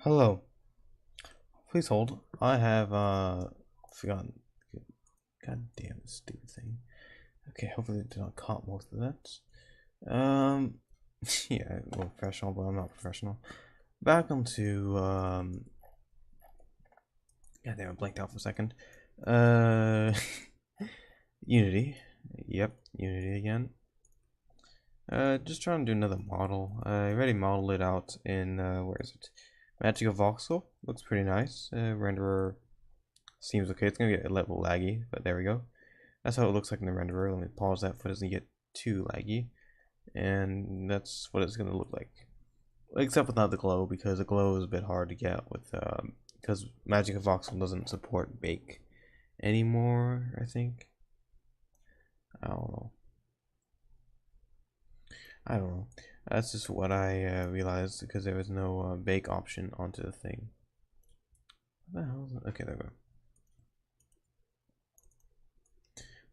Hello. Please hold. I have forgotten. God damn this stupid thing. Okay, hopefully it did not caught most of that. Yeah, well, professional, but I'm not professional. Back onto God damn, I blanked out for a second. Uh, Unity. Yep, Unity again. Just trying to do another model. I already modeled it out in where is it? Magic of Voxel. Looks pretty nice. Renderer seems okay. It's gonna get a little laggy, but there we go. That's how it looks like in the renderer. Let me pause that so it doesn't get too laggy. And that's what it's gonna look like. Except without the glow, because the glow is a bit hard to get with because Magic of Voxel doesn't support bake anymore, I think. I don't know. I don't know. That's just what I realized because there was no bake option onto the thing. What the hell is it? Okay, there we go.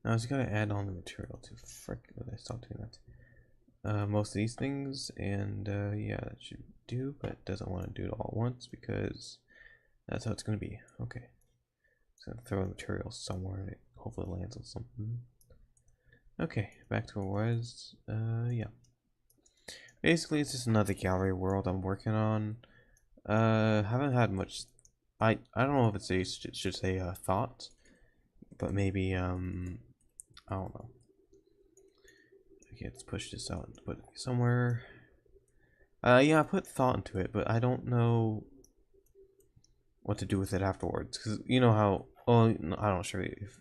Now I just gotta add on the material to frick. I stopped doing that. Most of these things, and yeah, that should do, but it doesn't want to do it all at once because that's how it's gonna be. Okay, so throw the material somewhere and it hopefully lands on something. Okay, back to where it was. Yeah. Basically, it's just another gallery world I'm working on. Haven't had much. I don't know if it's a should say thought, but maybe I don't know. Okay, let's push this out and put it somewhere. Yeah, I put thought into it, but I don't know what to do with it afterwards. Because you know how. Oh, no, I don't sure if.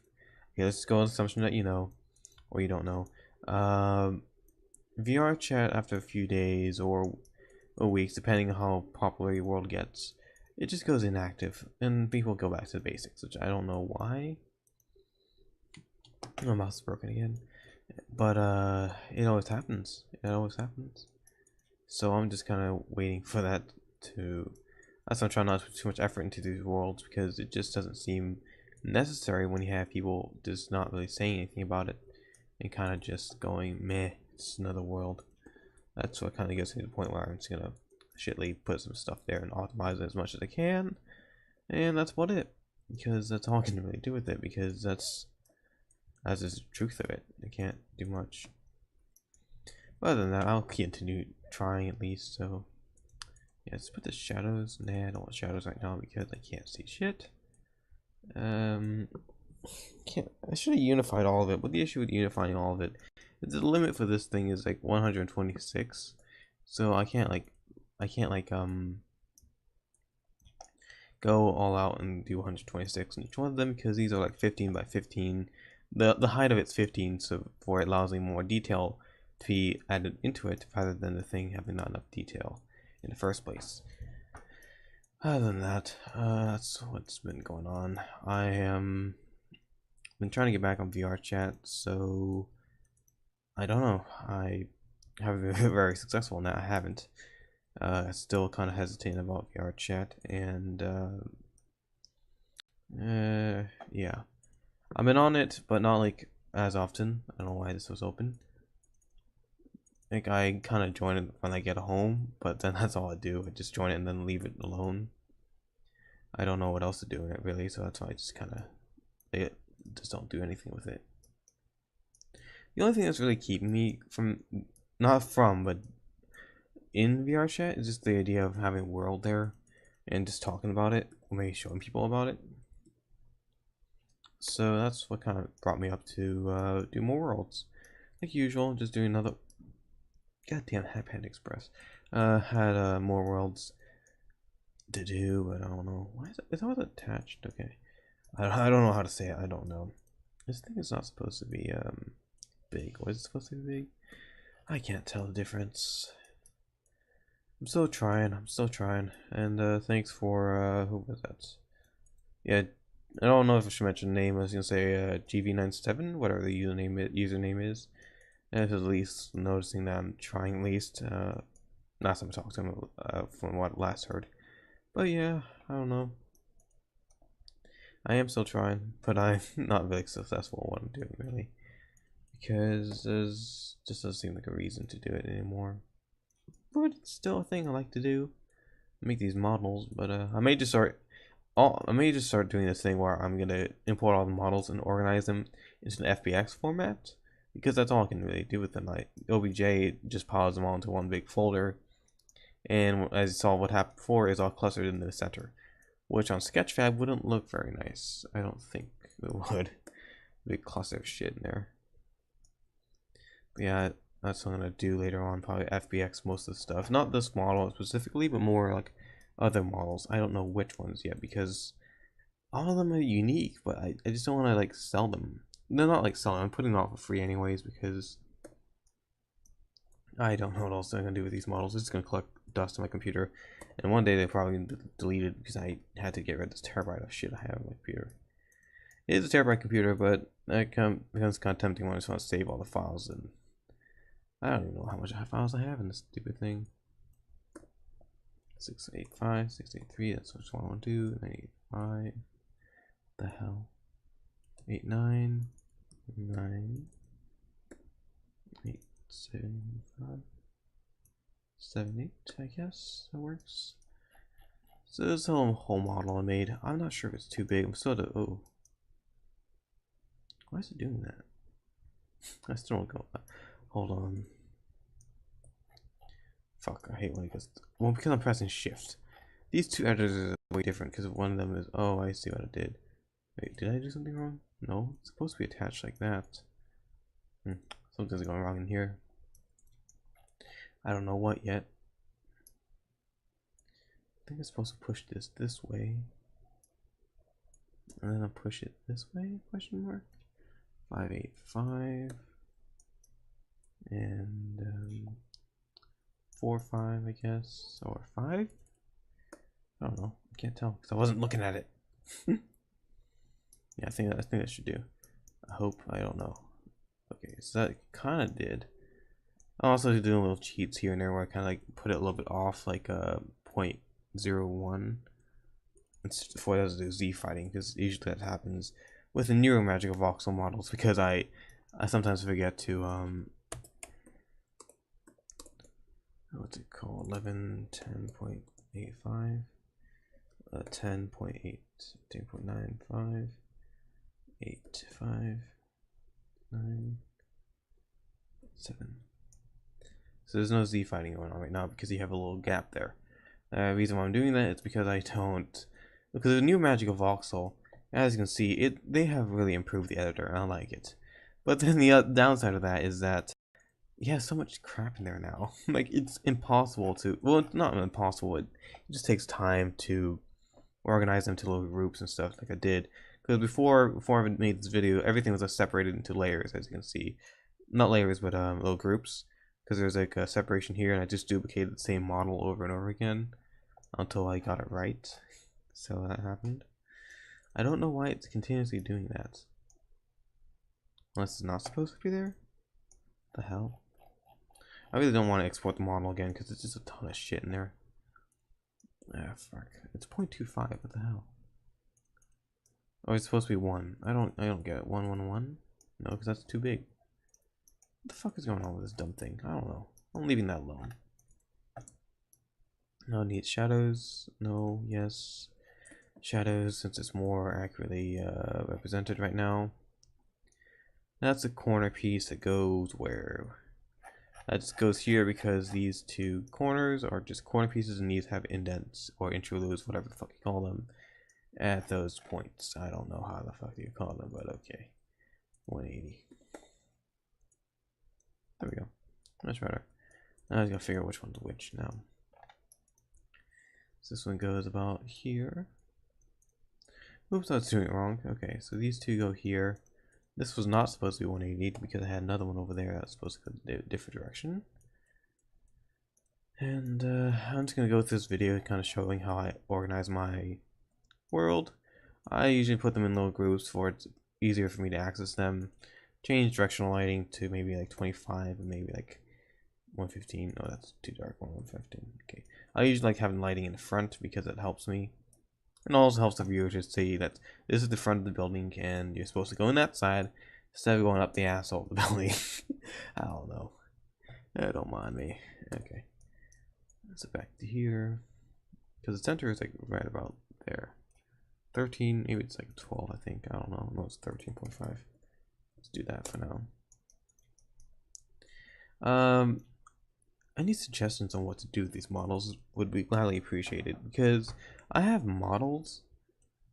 Okay, let's go on the assumption that you know, or you don't know. VR chat after a few days or weeks, depending on how popular your world gets, it just goes inactive, and people go back to the basics, which I don't know why. My mouse is broken again, but it always happens. It always happens. So I'm just kind of waiting for that to. That's why I'm trying not to put too much effort into these worlds because it just doesn't seem necessary when you have people just not really saying anything about it and kind of just going meh. It's another world. That's what kind of gets me to the point where I'm just gonna shitly put some stuff there and optimize it as much as I can, and that's about it. Because that's all I can really do with it. Because that's is the truth of it. I can't do much. But other than that, I'll continue trying at least. So yeah, let's put the shadows. Nah, I don't want shadows right now because I can't see shit. Can't. I should have unified all of it. But the issue with unifying all of it is the limit for this thing is like 126. So I can't like go all out and do 126 in each one of them because these are like 15 by 15. The height of it's 15, so for it allows me more detail to be added into it rather than the thing having not enough detail in the first place. Other than that, that's what's been going on. I been trying to get back on VR chat, so I don't know. I haven't been very successful in that. I haven't. Still kind of hesitating about VR chat, and yeah, I've been on it, but not like as often. I don't know why this was open. Like I kind of join it when I get home, but then that's all I do. I just join it and then leave it alone. I don't know what else to do in it really, so that's why I just kind of just don't do anything with it. The only thing that's really keeping me from, not from, but in VR chat is just the idea of having world there and just talking about it, or maybe showing people about it. So that's what kind of brought me up to do more worlds. Like usual, just doing another. Goddamn, Panda Express. Had more worlds to do, but I don't know. Why is that attached? Okay. I don't know how to say it. I don't know. This thing is not supposed to be big. What is it supposed to be big? I can't tell the difference. I'm still trying. I'm still trying. And thanks for who was that? Yeah, I don't know if I should mention the name. I was gonna say GV97, whatever the username is. And if at least noticing that I'm trying at least. Last time I talked to him, from what I last heard. But yeah, I don't know. I am still trying, but I'm not really successful in what I'm doing really, because just doesn't seem like a reason to do it anymore. But it's still a thing I like to do. make these models, but I may just start. I may just start doing this thing where I'm gonna import all the models and organize them into an FBX format, because that's all I can really do with them. Like OBJ just piles them all into one big folder, and as you saw, what happened before is all clustered in the center, which on Sketchfab wouldn't look very nice. I don't think it would. Big cluster of shit in there. But yeah, that's what I'm gonna do later on. Probably FBX most of the stuff, not this model specifically, but more like other models. I don't know which ones yet because all of them are unique, but I just don't want to like sell them. No, not like selling. I'm putting them out for free anyways because I don't know what else I'm gonna do with these models. It's just gonna collect dust on my computer, and one day they're probably gonna be deleted because I had to get rid of this terabyte of shit I have on my computer. It is a terabyte computer, but it becomes kind of tempting when I just want to save all the files, and I don't even know how much files I have in this stupid thing. 685, 683, that's what I want to do. 985, the hell? 89, 9, 8, 7, 5, 7, 8, I guess that works. So this is the whole model I made. I'm not sure if it's too big. I'm still at oh. Why is it doing that? I still don't go. Hold on. Fuck, I hate when it goes. Well, because I'm pressing shift. These two editors are way different because one of them is. Oh, I see what I did. Wait, did I do something wrong? No, it's supposed to be attached like that. Something's going wrong in here. I don't know what yet. I think I'm supposed to push this way. And then I'll push it this way, question mark. 585. And 4, 5, I guess. Or 5? I don't know. I can't tell because I wasn't looking at it. Yeah, I think that should do. I hope. I don't know. Okay, so that kind of did. I'm also doing little cheats here and there where I kind of like put it a little bit off, like 0.01 before I was do Z fighting, because usually that happens with the newer Magical Voxel models because I sometimes forget to what's it called, 11 10.85 10.8 10.95 8 5 9 7. So there's no Z fighting going on right now because you have a little gap there. The reason why I'm doing that is because I don't, because the new Magical Voxel, as you can see, they have really improved the editor and I like it. But then the downside of that is that yeah, so much crap in there now. Like it's impossible to, well, it's not impossible, it just takes time to organize them to little groups and stuff like I did. Because before I made this video, everything was separated into layers, as you can see. Not layers, but little groups. Because there's like a separation here, and I just duplicated the same model over and over again until I got it right. So that happened. I don't know why it's continuously doing that. Unless it's not supposed to be there? The hell? I really don't want to export the model again because it's just a ton of shit in there. Ah, fuck. It's 0.25. What the hell? Oh, it's supposed to be 1. I don't get it. 1, 1, 1? No, because that's too big. What the fuck is going on with this dumb thing? I don't know. I'm leaving that alone. No, need shadows. No, yes. Shadows, since it's more accurately represented right now. That's a corner piece that goes where? That just goes here because these two corners are just corner pieces and these have indents or interludes, whatever the fuck you call them, at those points. I don't know how the fuck you call them, but okay. 180. There we go. Much better. Now I was gonna figure out which one's which now. So this one goes about here. Oops, I was doing it wrong. Okay, so these two go here. This was not supposed to be 180 because I had another one over there that's supposed to go a different direction. And I'm just going to go through this video kind of showing how I organize my world. I usually put them in little groups for it's easier for me to access them. Change directional lighting to maybe like 25 and maybe like 115. Oh, that's too dark. 115. Okay. I usually like having lighting in the front because it helps me. And also helps the viewer to see that this is the front of the building and you're supposed to go on that side instead of going up the asshole of the building. I don't know. Don't mind me. Okay. So back to here. because the center is like right about there. 13, maybe it's like 12, I think. I don't know. No, it's 13.5. Let's do that for now. Any suggestions on what to do with these models would be gladly appreciated, because I have models,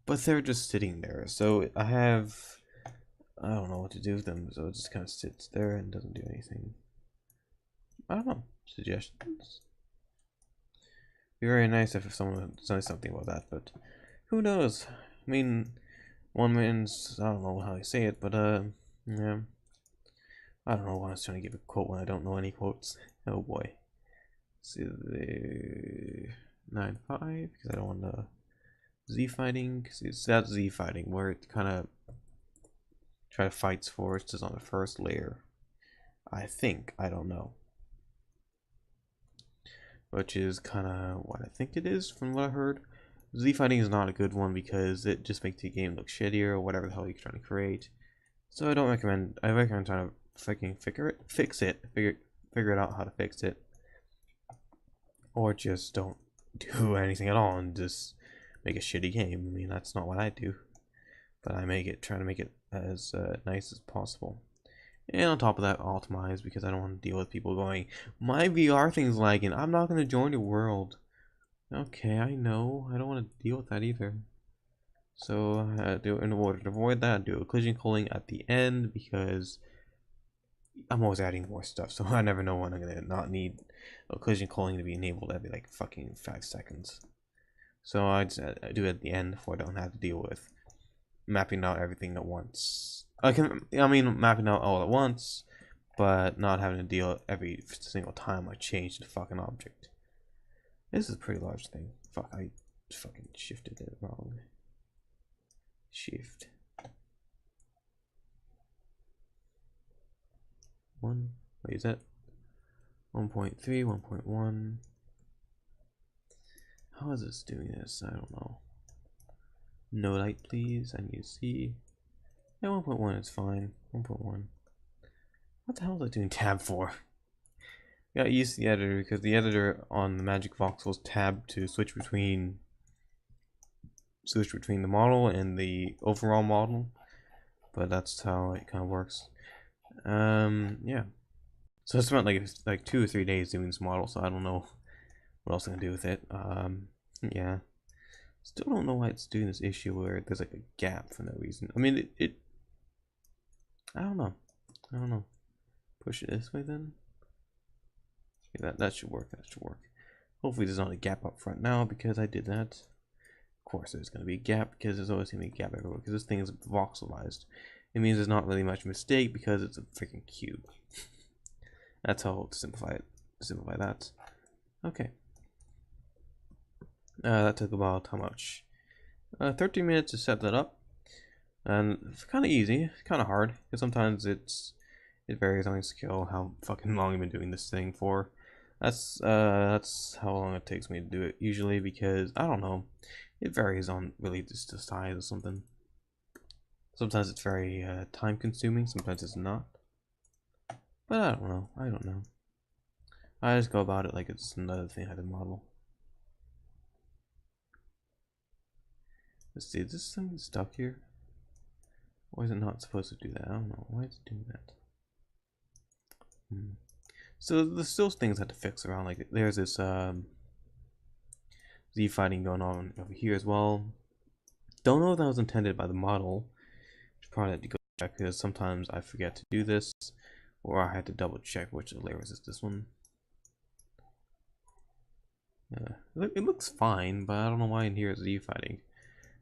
but they're just sitting there. So I don't know what to do with them, so it just kind of sits there and doesn't do anything. I don't know. Suggestions? Be very nice if someone says something about that, but who knows? I mean, one man's, I don't know how you say it, but yeah. I don't know why I was trying to give a quote when I don't know any quotes. Oh boy. Let's see the 9-5, because I don't want to Z fighting, because it's that Z fighting where it kind of try to fights first is on the first layer. I think, I don't know. Which is kind of what I think it is from what I heard. Z fighting is not a good one because it just makes the game look shittier or whatever the hell you're trying to create. So I don't recommend. I recommend trying to fucking figure it out how to fix it, or just don't do anything at all and just make a shitty game. I mean, that's not what I do, but I try to make it as nice as possible. And on top of that, optimize, because I don't want to deal with people going, my VR thing's lagging, I'm not going to join your world. Okay, I know. I don't want to deal with that either. So in order to avoid that, do a collision culling at the end, because I'm always adding more stuff, so I never know when I'm going to not need a collision culling to be enabled every like fucking 5 seconds. So I just do it at the end before I don't have to deal with mapping out everything at once. Mapping out all at once, but not having to deal every single time I change the fucking object. This is a pretty large thing. Fuck, I fucking shifted it wrong. Shift. 1. Wait, is that 1.3, 1.1? How is this doing this? I don't know. No light, please. I need to see. Yeah, 1.1 is fine. 1.1. What the hell is I doing tab for? Got used to the editor because the editor on the Magic Voxel's tab to switch between the model and the overall model, but that's how it kind of works. Yeah. So I spent like 2 or 3 days doing this model, so I don't know what else I'm gonna do with it. Yeah. Still don't know why it's doing this issue where there's like a gap for no reason. I mean, I don't know. I don't know. Push it this way then. Okay, that should work. That should work. Hopefully there's not a gap up front now because I did that. Of course there's going to be a gap because there's always going to be a gap everywhere because this thing is voxelized. It means there's not really much mistake because it's a freaking cube. That's how to simplify it. Simplify that. Okay. That took about how much? 13 minutes to set that up. And it's kind of easy, kind of hard, because sometimes it varies on your skill how fucking long you've been doing this thing for. That's how long it takes me to do it usually, because I don't know, it varies on really just the size or something. Sometimes it's very time consuming, sometimes it's not. But I don't know. I just go about it like it's another thing I had to model. Let's see, is this thing stuck here? Why is it not supposed to do that? I don't know. Why is it doing that? So there's still things I have to fix around. Like there's this Z fighting going on over here as well. Don't know if that was intended by the model. Should probably have to go check because sometimes I forget to do this, or I had to double check which layer is this one. It looks fine, but I don't know why in here it's Z fighting.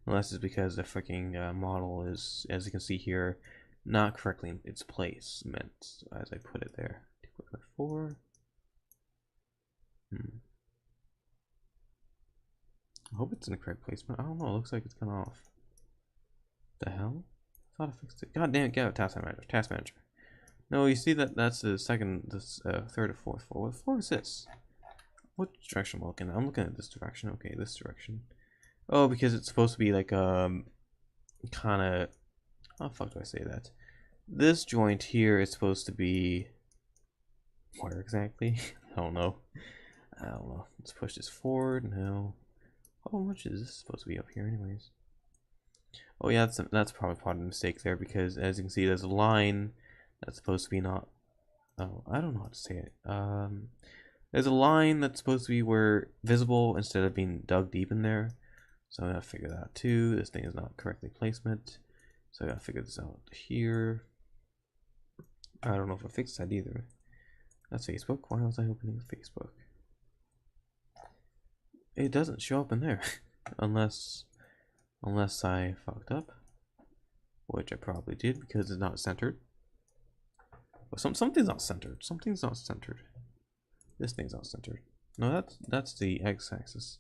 Unless it's because the freaking model is, as you can see here, not correctly in its place meant as I put it there. 2.4. I hope it's in the correct placement. I don't know. It looks like it's kind of off. The hell? I thought I fixed it. God damn it! Get out, task manager. Task manager. No, you see that's the second, third or fourth floor. What floor is this? What direction am I looking at? I'm looking at this direction. Okay, this direction. Oh, because it's supposed to be like kind of. How the fuck do I say that? This joint here is supposed to be where exactly? I don't know. Let's push this forward. No. How much is this supposed to be up here anyways? Oh yeah, that's probably part of the mistake there, because as you can see there's a line that's supposed to be not, oh, I don't know how to say it. There's a line that's supposed to be where visible instead of being dug deep in there. So I gotta figure that out too. This thing is not correctly placement. So I gotta figure this out here. I don't know if I fixed that either. That's Facebook. Why was I opening Facebook? It doesn't show up in there. unless I fucked up. Which I probably did because it's not centered. Well, something's not centered. Something's not centered. This thing's not centered. No, that's the x-axis.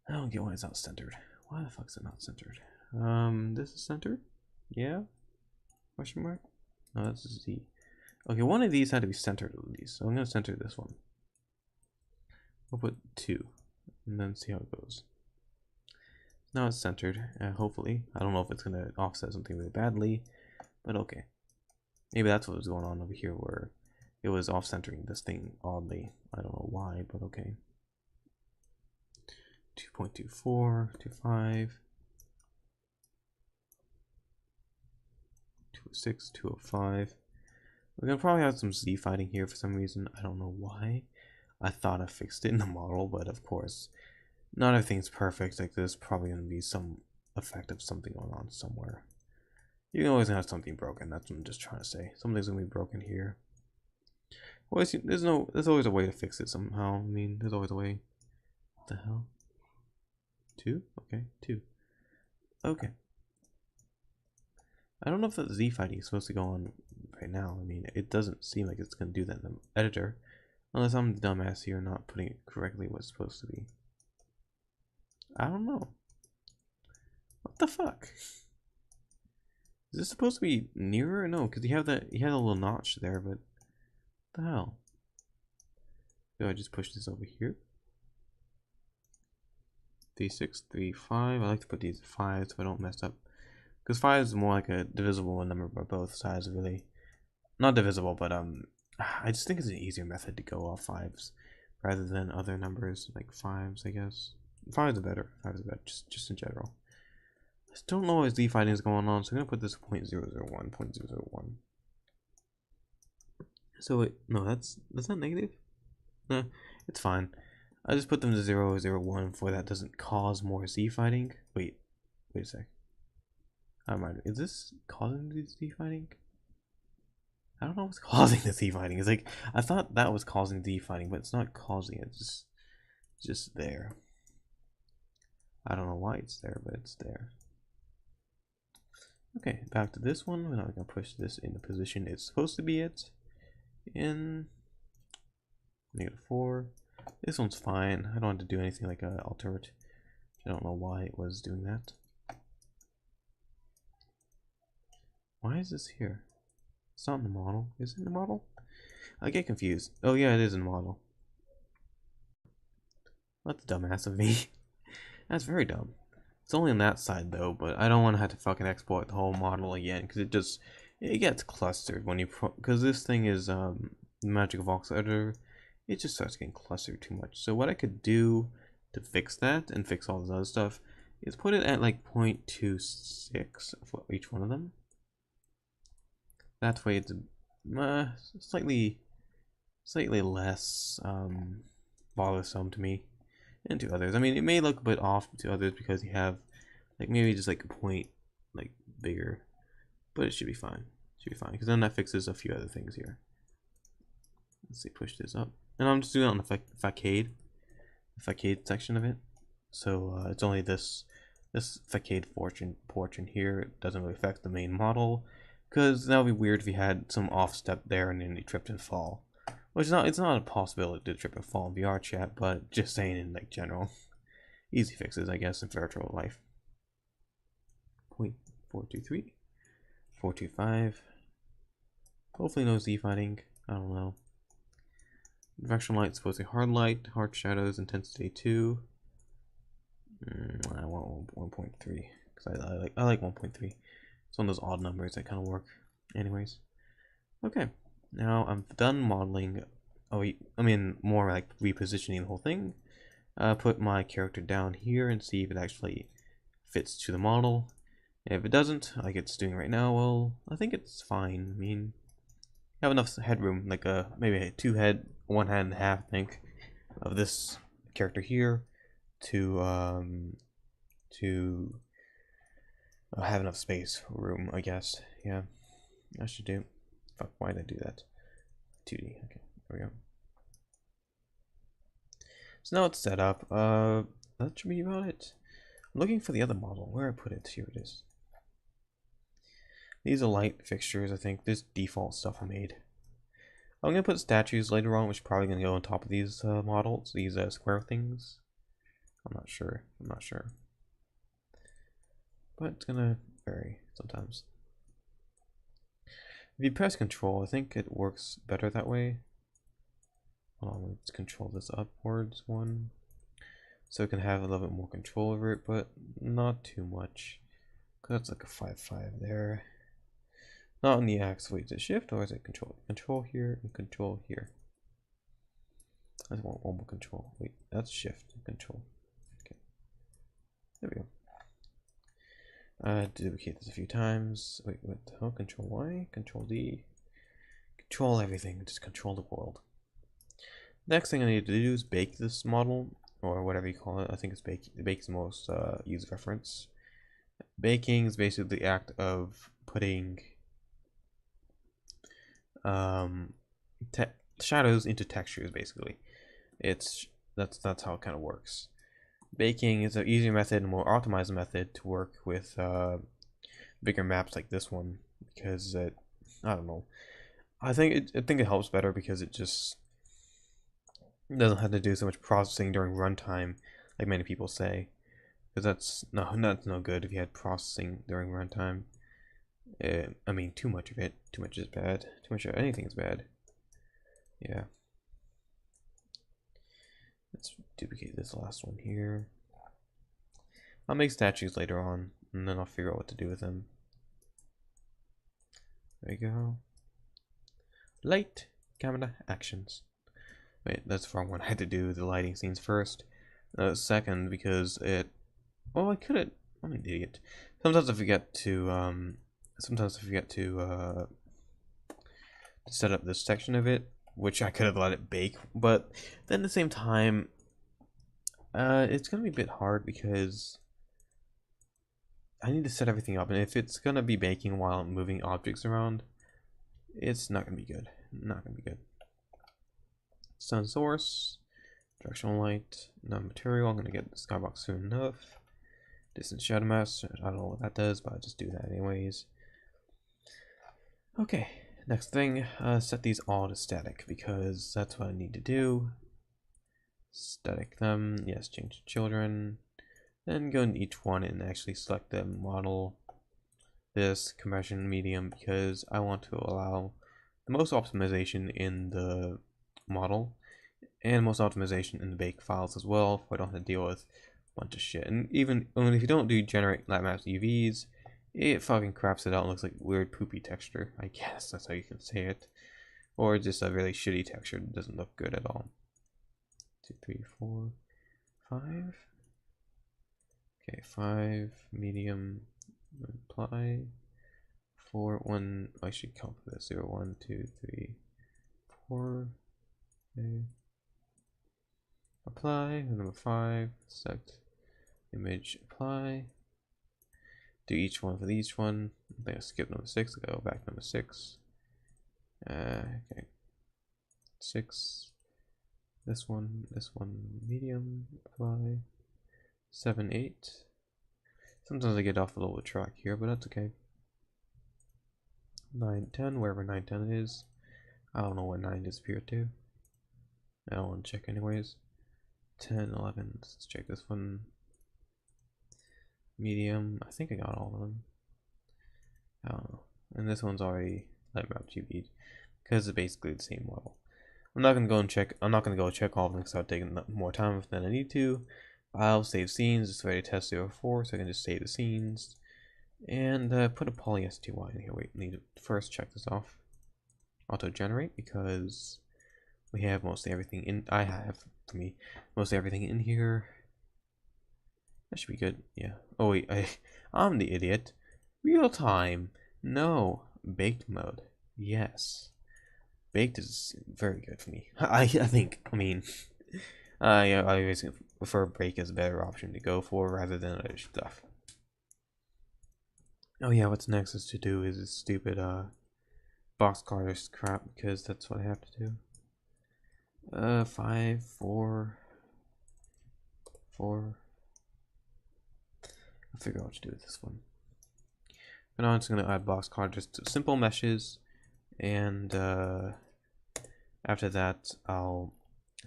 I don't get why it's not centered. Why the fuck is it not centered? This is centered? Yeah? Question mark? No, that's Z. Okay, one of these had to be centered at least, so I'm gonna center this one. I'll put 2, and then see how it goes. Now it's centered, hopefully. I don't know if it's gonna offset something really badly, but okay. Maybe that's what was going on over here, where it was off-centering this thing oddly. I don't know why, but okay. 2.24, 2.5, 2.06, 2.05. We're gonna probably have some Z fighting here for some reason. I don't know why. I thought I fixed it in the model, but of course, not everything's perfect. Like there's probably gonna be some effect of something going on somewhere. You can always have something broken. That's what I'm just trying to say. Something's gonna be broken here. Always, there's always a way to fix it somehow. I mean, there's always a way. What the hell? 2? Okay, 2. Okay. I don't know if that Z fighting is supposed to go on right now. I mean, it doesn't seem like it's going to do that in the editor. Unless I'm the dumbass here not putting it correctly what it's supposed to be. I don't know. What the fuck? Is this supposed to be nearer? No, because he had a little notch there, but what the hell? Do I just push this over here? 3, 6, 3, 5. I like to put these 5 so I don't mess up. Because 5 is more like a divisible number by both sides, really. Not divisible, but I just think it's an easier method to go off 5s rather than other numbers like 5s, I guess. 5s are better. 5s are better, just in general. I still don't know what Z fighting is going on, so I'm gonna put this 0.001, 0.001. So wait, no, that's not negative. Nah, it's fine. I just put them to 0.001 for that doesn't cause more Z fighting. Wait a sec. I might. Is this causing the Z fighting? I don't know what's causing the Z fighting. It's like I thought that was causing Z fighting, but it's not causing it. It's just there. I don't know why it's there, but it's there. Okay, back to this one. We're not gonna push this in the position it's supposed to be at. In -4. This one's fine. I don't have to do anything like alter it. I don't know why it was doing that. Why is this here? It's not in the model. Is it in the model? I get confused. Oh yeah, it is in the model. That's dumbass of me. That's very dumb. It's only on that side though, but I don't want to have to fucking export the whole model again because it gets clustered when you because this thing is Magic of Voxel editor. It just starts getting clustered too much. So what I could do to fix that and fix all this other stuff is put it at like 0.26 for each one of them. That way it's slightly less bothersome to me and to others. I mean, it may look a bit off to others because you have like maybe just like a point like bigger, but it should be fine. It should be fine because then that fixes a few other things here. Let's see, push this up, and I'm just doing it on the facade section of it. So it's only this facade portion here. It doesn't really affect the main model. Because that would be weird if you had some off step there and then you tripped and fall. Which it's not a possibility to trip and fall in VR chat, but just saying in like general. Easy fixes, I guess, in virtual life. 0.423, 425. Hopefully no Z fighting. I don't know. Directional light supposed to be hard light, hard shadows, intensity 2. I want 1.3 because I like 1.3. It's one of those odd numbers that kind of work. Anyways. Okay. Now I'm done modeling. Oh, I mean, more like repositioning the whole thing. put my character down here and see if it actually fits to the model. If it doesn't, like it's doing right now, well, I think it's fine. I mean, I have enough headroom, like maybe a 2 head, 1 hand and a half, I think, of this character here to have enough space, room, I guess. Yeah, I should do. Fuck, why did I do that? 2D. Okay, there we go. So now it's set up. That should be about it. I'm looking for the other model. Where I put it? Here it is. These are light fixtures, I think. This default stuff I made. I'm gonna put statues later on, which is probably gonna go on top of these models, these square things. I'm not sure. I'm not sure. But it's gonna vary sometimes. If you press Control, I think it works better that way. Let's control this upwards one, so it can have a little bit more control over it, but not too much. Cause that's like a 5-5 there. Not on the X. Wait, is it Shift or is it Control? Control here and Control here. I just want one more Control. Wait, that's Shift and Control. Okay, there we go. Duplicate this a few times. Wait, what? Oh, Control Y, Control D, control everything. Just control the world. Next thing I need to do is bake this model, or whatever you call it. I think it's bake. Bake's the most used reference. Baking is basically the act of putting shadows into textures. Basically, that's how it kind of works. Baking is an easier method and more optimized method to work with bigger maps like this one, because I don't know. I think it helps better because it just doesn't have to do so much processing during runtime, like many people say. Because that's no good if you had processing during runtime. I mean, too much of it. Too much is bad. Too much of anything is bad. Yeah. Let's duplicate this last one here. I'll make statues later on, and then I'll figure out what to do with them. There you go. Light, camera, actions. Wait, that's the wrong one. I had to do the lighting scenes first. Second, because it... Well, I couldn't... I'm an idiot. Sometimes I forget to, set up this section of it, which I could have let it bake, but then at the same time, it's gonna be a bit hard because I need to set everything up, and if it's gonna be baking while I'm moving objects around, it's not gonna be good. Not gonna be good. Sun source, directional light, non-material. I'm gonna get the skybox soon enough. Distance shadow mask. I don't know what that does, but I'll just do that anyways. Okay, next thing, set these all to static because that's what I need to do. Static them. Yes, change to children. Then go into each one and actually select the model, this compression medium, because I want to allow the most optimization in the model and most optimization in the bake files as well, so I don't have to deal with a bunch of shit. And even if you don't do generate light maps UVs, it fucking craps it out and looks like weird poopy texture. I guess that's how you can say it. Or just a really shitty texture that doesn't look good at all. 2, 3, 4, 5. Okay, 5, medium, apply. 4, 1, I should count for this. 0, 1, 2, 3, 4. Okay. Apply, number 5, select image, apply. Do each one for each one. I think I skip number 6, go back to number 6. Okay. 6. This one, medium, apply. 7, 8. Sometimes I get off a little track here, but that's okay. 9, 10, wherever 9, 10 is. I don't know what 9 disappeared to. I don't want to check anyways. 10, 11, let's check this one. Medium, I think I got all of them. I don't know. And this one's already light map GB because it's basically the same model. I'm not gonna go check all of them because I'll take more time than I need to. I'll save scenes, it's ready to test 04, so I can just save the scenes. And put a poly STY in here. Wait, need to first check this off. Auto generate, because we have mostly everything in. I have for me. Mostly everything in here. That should be good. Yeah. Oh wait, I'm the idiot. Real time. No. Baked mode. Yes. Baked is very good for me. I think. I mean, I always prefer bake as a better option to go for rather than other stuff. Oh yeah, what's next is to do is this stupid box cutters crap because that's what I have to do. 5, 4, 4. I'll figure out what to do with this one. But now I'm just gonna add box cutters to simple meshes, and after that I'll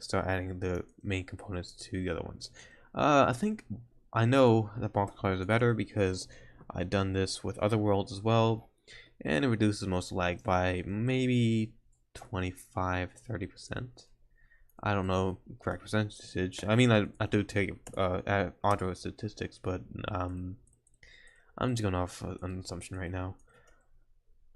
start adding the main components to the other ones. I think I know that box cutters are better because I've done this with other worlds as well, and it reduces most lag by maybe 25-30%. I don't know correct percentage. I mean, I do take auto statistics, but I'm just going off an assumption right now.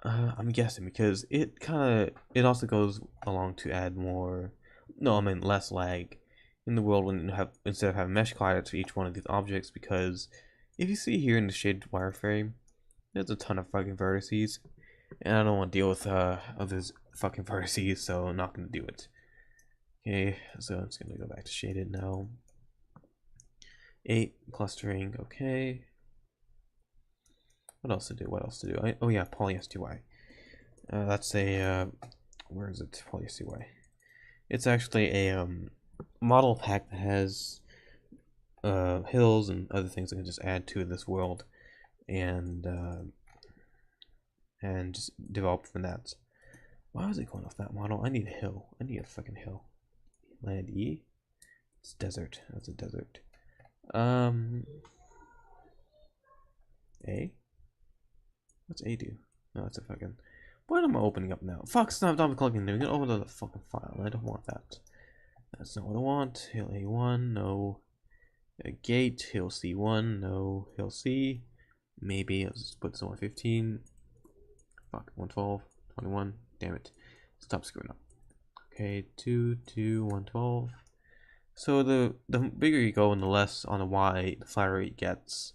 I'm guessing because it also goes along to add more, no, I mean less lag in the world when you have, instead of having mesh colliders for each one of these objects, because if you see here in the shaded wireframe, there's a ton of fucking vertices, and I don't want to deal with others fucking vertices, so I'm not going to do it. Okay, so I'm just going to go back to shaded now. 8 clustering, okay. What else to do? What else to do? Oh yeah, poly-STY. That's a where is it? Poly-STY. It's actually a model pack that has hills and other things I can just add to this world, and just develop from that. Why was it going off that model? I need a hill. I need a fucking hill. Land E. It's desert. That's a desert. A. What's A do? No, it's a fucking. What am I opening up now? Fuck! Stop! Stop clicking. We're gonna open the fucking file. I don't want that. That's not what I want. Hill A1. No. A gate. Hill C1. No. Hill C. Maybe. Let's just put some 115. Fuck. 112. 21. Damn it. Stop screwing up. Okay. 2, 2, 112. So the bigger you go and the less on the Y, the flatter it gets.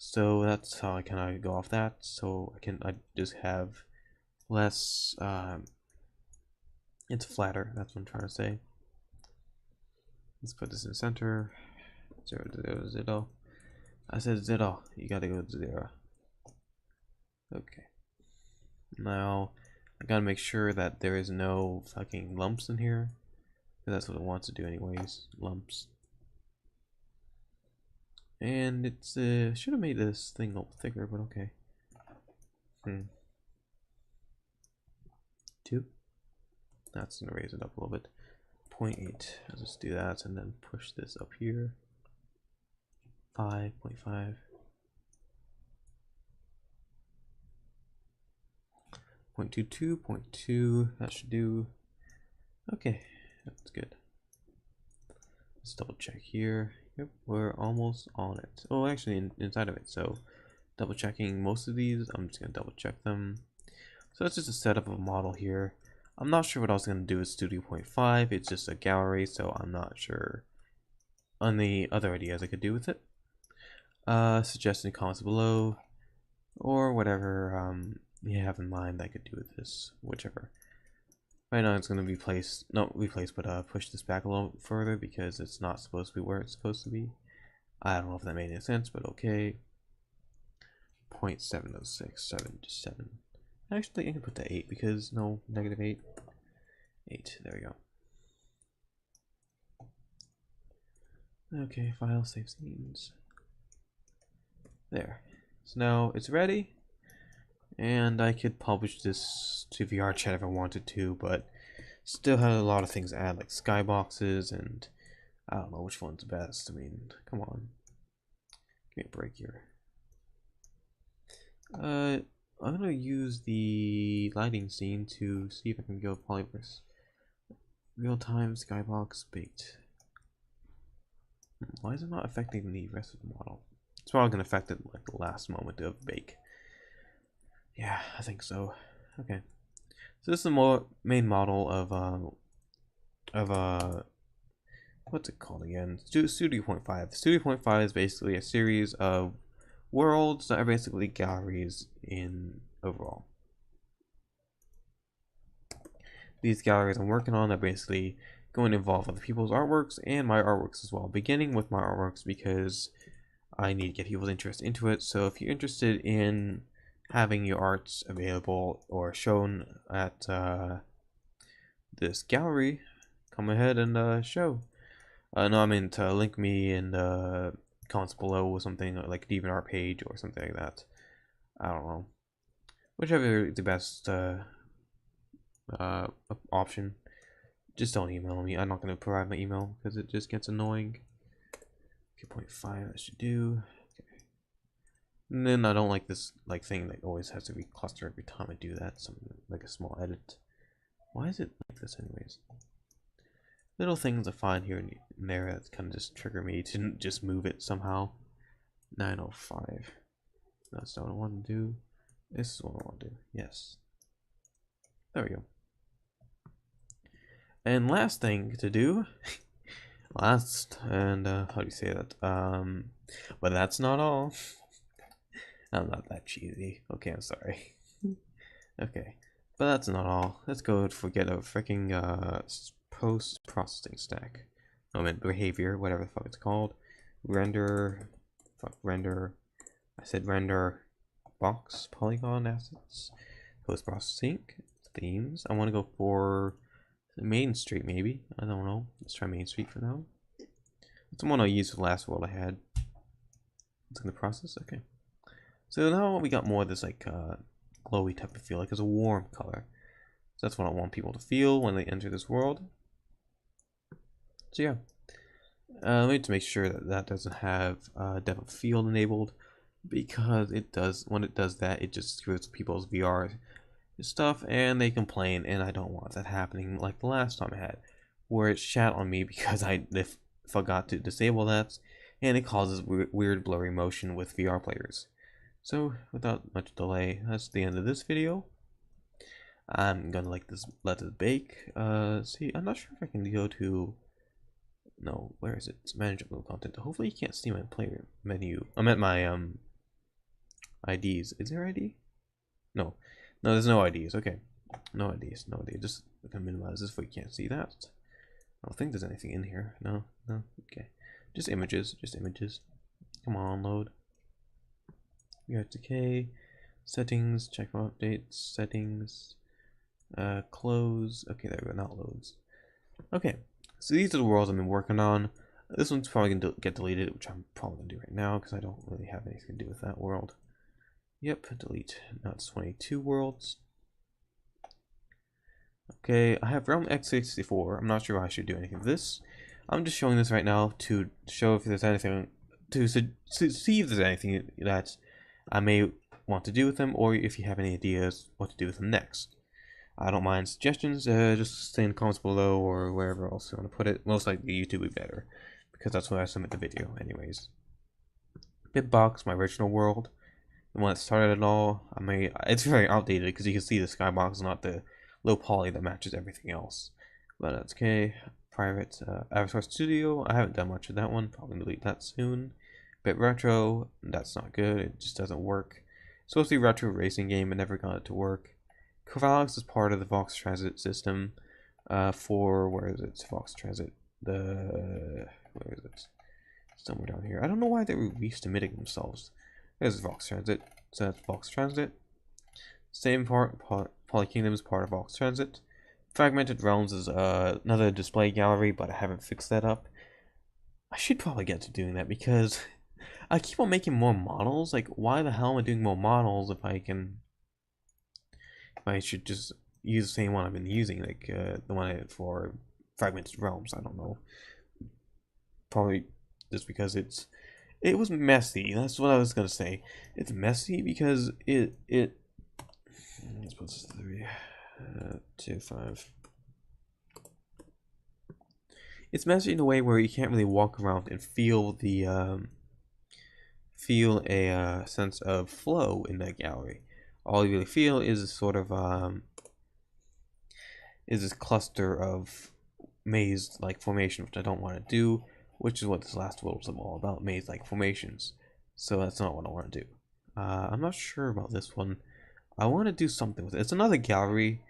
So that's how I kind of go off that. So I just have less. It's flatter. That's what I'm trying to say. Let's put this in center. 0, 0, 0. I said 0. You gotta go to 0. Okay. Now I gotta make sure that there is no fucking lumps in here. That's what it wants to do anyways. Lumps. And it's should have made this thing a little thicker, but okay. 2. That's gonna raise it up a little bit. 0.8. Let's just do that and then push this up here. 5.5. 0.22, 0.2. That should do. Okay, that's good. Let's double check here. Yep, we're almost on it. Oh, actually, inside of it. So, double checking most of these. I'm just gonna double check them. So that's just a setup of a model here. I'm not sure what I was gonna do with Studio 0.5. It's just a gallery, so I'm not sure on the other ideas I could do with it. Suggest in the comments below, or whatever you have in mind I could do with this, whichever. Right now it's going to be placed, not replaced, but push this back a little further because it's not supposed to be where it's supposed to be. I don't know if that made any sense, but okay. 0.70677. Actually, I can put the 8 because no, negative 8. 8, there we go. Okay, file, save scenes. There. So now it's ready. And I could publish this to VRChat if I wanted to, but still had a lot of things to add, like skyboxes, and I don't know which one's best. I mean, come on. Give me a break here. I'm gonna use the lighting scene to see if I can go polyverse. Real-time skybox baked. Why is it not affecting the rest of the model? It's probably gonna affect it like the last moment of bake. Yeah, I think so. Okay, so this is the main model of what's it called again? Studio Point 5. Studio Point 5 is basically a series of worlds that are basically galleries in overall. These galleries I'm working on are basically going to involve other people's artworks and my artworks as well, beginning with my artworks because I need to get people's interest into it. So if you're interested in having your arts available or shown at this gallery, come ahead and show. No, I mean to link me in the comments below or something, like a DeviantArt page or something like that. I don't know. Whichever is the best option. Just don't email me. I'm not going to provide my email because it just gets annoying. Okay, 0.5 that should do. Okay. And then I don't like this thing that always has to be clustered every time I do that. Something like a small edit. Why is it like this anyways? Little things I find here and there that kind of just trigger me to just move it somehow. 905. That's not what I want to do. This is what I want to do. Yes. There we go. And last thing to do, how do you say that? But that's not all. I'm not that cheesy. Okay, I'm sorry. Okay, but that's not all. Let's go forget a freaking post-processing stack. I mean behavior, whatever the fuck it's called. Render, render. I said render box polygon assets. Post-processing themes. I want to go for Main Street, maybe. I don't know. Let's try Main Street for now. That's the one I used for the last world I had. It's in the process. Okay. So now we got more of this like glowy type of feel, like it's a warm color. So that's what I want people to feel when they enter this world. So yeah, I need to make sure that that doesn't have depth of field enabled, because it does. When it does that, it just screws people's VR stuff and they complain, and I don't want that happening like the last time I had, where it shat on me because I forgot to disable that, and it causes weird blurry motion with VR players. So without much delay, that's the end of this video. I'm gonna let this bake. See, I'm not sure if I can go to, no, where is it? It's manage upload content. Hopefully you can't see my player menu. I'm at my IDs. Is there ID? No, there's no IDs. Okay, no IDs. Just gonna minimize this so you can't see that. I don't think there's anything in here. No. Okay, just images. Come on, load. VRTK settings. Check for updates. Settings. Close. Okay, there we go. Now it loads. Okay, so these are the worlds I've been working on. This one's probably gonna get deleted, which I'm probably gonna do right now because I don't really have anything to do with that world. Yep, delete. Now it's 22 worlds. Okay, I have Realm X64. I'm not sure I should do anything with this. I'm just showing this right now to show if there's anything, to see if there's anything that I may want to do with them, or if you have any ideas what to do with them next. I don't mind suggestions, just stay in the comments below or wherever else you want to put it. Most likely YouTube would be better, because that's where I submit the video anyways. Bitbox, my original world. The one that started it all. It's very outdated because you can see the skybox is not the low poly that matches everything else. But that's okay. Private Avatar Studio. I haven't done much of that one. Probably delete that soon. Bit Retro. That's not good. It just doesn't work. It's supposed to be a retro racing game, but never got it to work. Corvallis is part of the Vox Transit system. Where is it? Vox Transit. Where is it? Somewhere down here. I don't know why they were resubmitting themselves. There's Vox Transit. So that's Vox Transit. Same part. Polykingdom is part of Vox Transit. Fragmented Realms is another display gallery, but I haven't fixed that up. I should probably get to doing that because I keep on making more models. Like, why the hell am I doing more models if I should just use the same one I've been using, like the one for Fragmented Realms? I don't know. Probably just because it was messy. That's what I was gonna say. It's messy because let's put this 3, 2, 5. It's messy in a way where you can't really walk around and feel the feel a sense of flow in that gallery. All you really feel is sort of is this cluster of maze-like formation, which I don't want to do, which is what this last world was all about, maze-like formations. So that's not what I want to do. I'm not sure about this one. I want to do something with it. It's another gallery,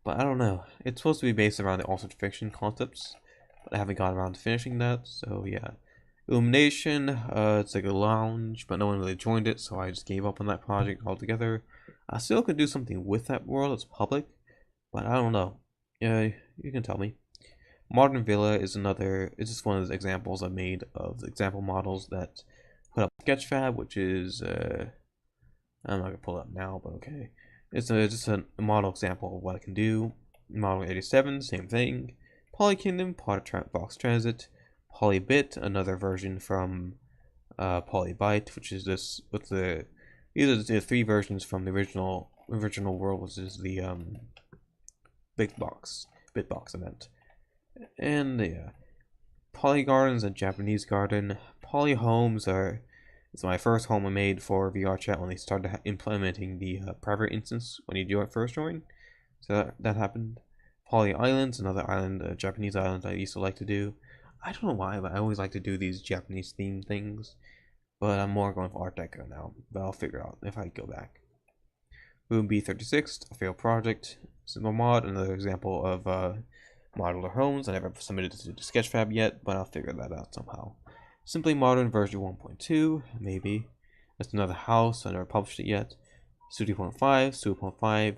but I don't know. It's supposed to be based around the alternate fiction concepts, but I haven't gotten around to finishing that, so yeah. Illumination, it's like a lounge, but no one really joined it, so I just gave up on that project altogether. I still could do something with that world, it's public, but I don't know. Yeah, you can tell me. Modern Villa is another, it's just one of those examples I made of the example models that put up Sketchfab, which is, I'm not gonna pull it up now, but okay. It's just a model example of what I can do. Model 87, same thing. Polykingdom, Box Transit. Polybit, another version from Polybyte, which is this with the these are the three versions from the original world, which is the Bitbox event. And yeah, Poly Gardens, a Japanese garden. Poly Homes it's my first home I made for VR chat when they started implementing the private instance when you do it first join. So that happened. Poly Islands, another island, a Japanese island I used to like to do. I don't know why, but I always like to do these Japanese themed things. But I'm more going for Art Deco now. But I'll figure out if I go back. Boom B36, a failed project. Simple Mod, another example of modular homes. I never submitted it to Sketchfab yet, but I'll figure that out somehow. Simply Modern version 1.2, maybe. That's another house, I never published it yet. Studio 0.5, Studio 0.5.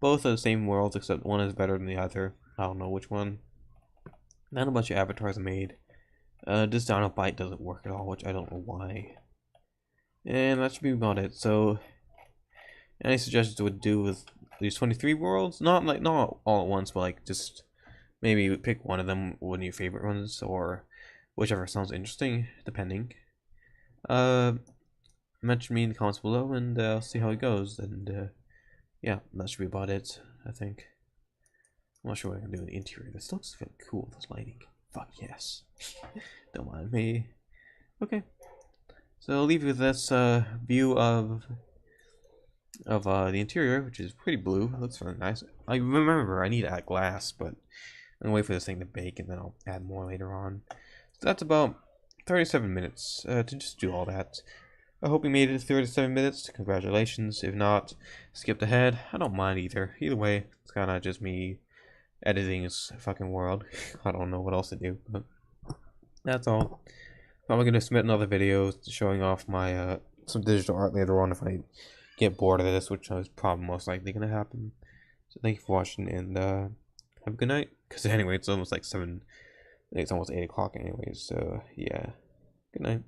Both are the same worlds, except one is better than the other. I don't know which one. Then a bunch of avatars are made. This Dinobite doesn't work at all, which I don't know why. And that should be about it. So, any suggestions would do with these 23 worlds? Not all at once, but like just maybe pick one of them, one of your favorite ones, or whichever sounds interesting, depending. Mention me in the comments below, and I'll see how it goes. And yeah, that should be about it, I think. I'm not sure what I can do in the interior. This looks really cool, this lighting. Fuck yes. Don't mind me. Okay. So I'll leave you with this view of the interior, which is pretty blue. It looks really nice. I remember I need to add glass, but I'm gonna wait for this thing to bake and then I'll add more later on. So that's about 37 minutes to just do all that. I hope you made it to 37 minutes. Congratulations. If not, skipped ahead. I don't mind either. Either way, it's kind of just me editing this fucking world. I don't know what else to do, but that's all. Probably gonna submit another video showing off my some digital art later on if I get bored of this, which is probably most likely gonna happen. So thank you for watching, and have a good night. Because anyway, it's almost like 7. It's almost 8 o'clock anyways. So yeah, good night.